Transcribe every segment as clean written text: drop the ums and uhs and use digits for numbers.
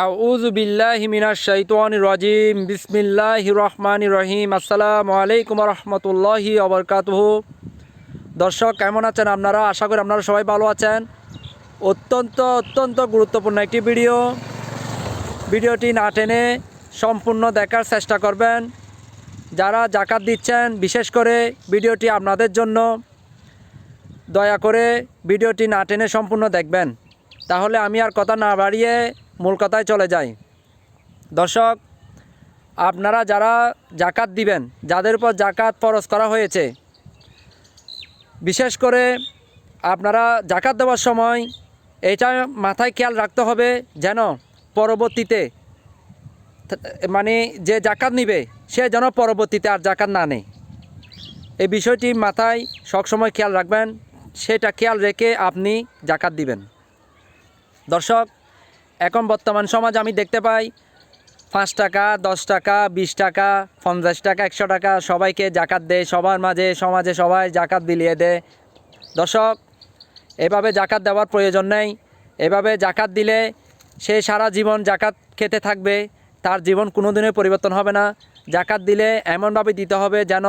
আউযু বিল্লাহি মিনাশ শাইতানির রাজিম বিসমিল্লাহির রহমানির রহিম। আসসালামু আলাইকুম ওয়া রাহমাতুল্লাহি ওয়া বারাকাতুহু। দর্শক কেমন আছেন আপনারা? আশা করি আপনারা সবাই ভালো আছেন। অত্যন্ত গুরুত্বপূর্ণ একটি ভিডিওটি না টেনে সম্পূর্ণ দেখার চেষ্টা করবেন। যারা যাকাত দিচ্ছেন বিশেষ করে ভিডিওটি আপনাদের জন্য। দয়া করে ভিডিওটি না টেনে সম্পূর্ণ দেখবেন, তাহলে আমি আর কথা না বাড়িয়ে মূল কথায় চলে যাই। দর্শক, আপনারা যারা যাকাত দিবেন, যাদের উপর যাকাত ফরজ করা হয়েছে, বিশেষ করে আপনারা যাকাত দেওয়ার সময় এটা মাথায় খেয়াল রাখতে হবে যেন পরবর্তীতে মানে যে যাকাত নিবে সে যেন পরবর্তীতে আর যাকাত না নেয়। এই বিষয়টি মাথায় সবসময় খেয়াল রাখবেন, সেটা খেয়াল রেখে আপনি যাকাত দিবেন। দর্শক, এখন বর্তমান সমাজ আমি দেখতে পাই 5 টাকা, 10 টাকা, 20 টাকা, 50 টাকা, 100 টাকা সবাইকে যাকাত দেয়, সবার মাঝে সমাজে সবাই যাকাত বিলিয়ে দেয়। দর্শক, এভাবে যাকাত দেওয়ার প্রয়োজন নেই। এভাবে যাকাত দিলে সে সারা জীবন যাকাত খেতে থাকবে, তার জীবন কোনো দিনে পরিবর্তন হবে না। যাকাত দিলে এমনভাবে দিতে হবে যেন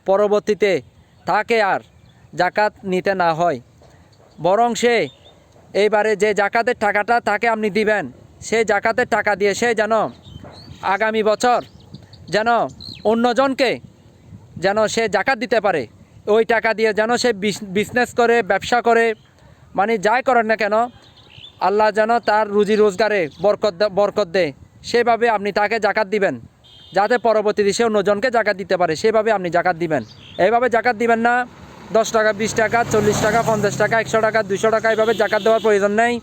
পরবর্তীতে তাকে আর যাকাত নিতে না হয়, বরং সে এইবারে যে যাকাতের টাকাটা তাকে আপনি দিবেন, সেই যাকাতের টাকা দিয়ে সে যেন আগামী বছর যেন অন্যজনকে যেন সে যাকাত দিতে পারে। ওই টাকা দিয়ে যেন সে বিজনেস করে, ব্যবসা করে, মানে যাই করেন না কেন, আল্লাহ যেন তার রুজি রোজগারে বরকত দেয়। সেভাবে আপনি তাকে যাকাত দিবেন, যাতে পরবর্তীতে সে অন্যজনকে যাকাত দিতে পারে, সেভাবে আপনি যাকাত দিবেন। এইভাবে যাকাত দিবেন না 10 টাকা, 20 টাকা, 40 টাকা, 50 টাকা, 100 টাকা, 200 টাকা, এইভাবে যাকাত দেওয়ার প্রয়োজন নেই।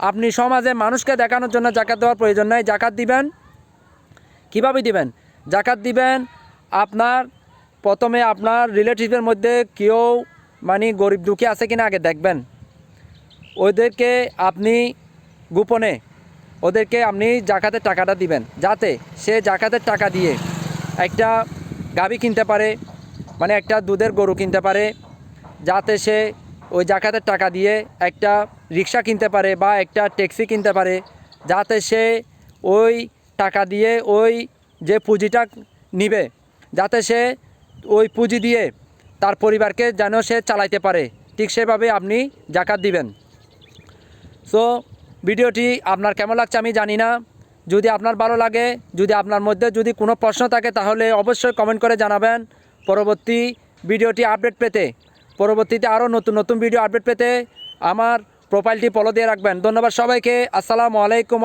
আপনি সমাজে মানুষকে দেখানোর জন্য যাকাত দেওয়ার প্রয়োজন নেই। যাকাত দিবেন কীভাবে দিবেন? যাকাত দিবেন আপনার প্রথমে আপনার রিলেটিভের মধ্যে কেউ মানে গরিব দুঃখী আছে কিনা আগে দেখবেন। ওদেরকে আপনি গোপনে ওদেরকে আপনি যাকাতের টাকাটা দিবেন, যাতে সে যাকাতের টাকা দিয়ে একটা গাভী কিনতে পারে, মানে একটা দুধের গরু কিনতে পারে, যাতে সে ওই যাকাতের টাকা দিয়ে একটা রিক্সা কিনতে পারে বা একটা ট্যাক্সি কিনতে পারে, যাতে সে ওই টাকা দিয়ে ওই যে পুঁজিটা নিবে, যাতে সে ওই পুঁজি দিয়ে তার পরিবারকে যেন সে চালাইতে পারে। ঠিক সেভাবে আপনি যাকাত দিবেন। সো ভিডিওটি আপনার কেমন লাগছে আমি জানি না। যদি আপনার ভালো লাগে, যদি আপনার মধ্যে যদি কোনো প্রশ্ন থাকে, তাহলে অবশ্যই কমেন্ট করে জানাবেন। পরবর্তী ভিডিওটি আপডেট পেতে, পরবর্তীতে আরও নতুন ভিডিও আপডেট পেতে আমার প্রোফাইলটি ফলো দিয়ে রাখবেন। ধন্যবাদ সবাইকে। আসসালামু আলাইকুম।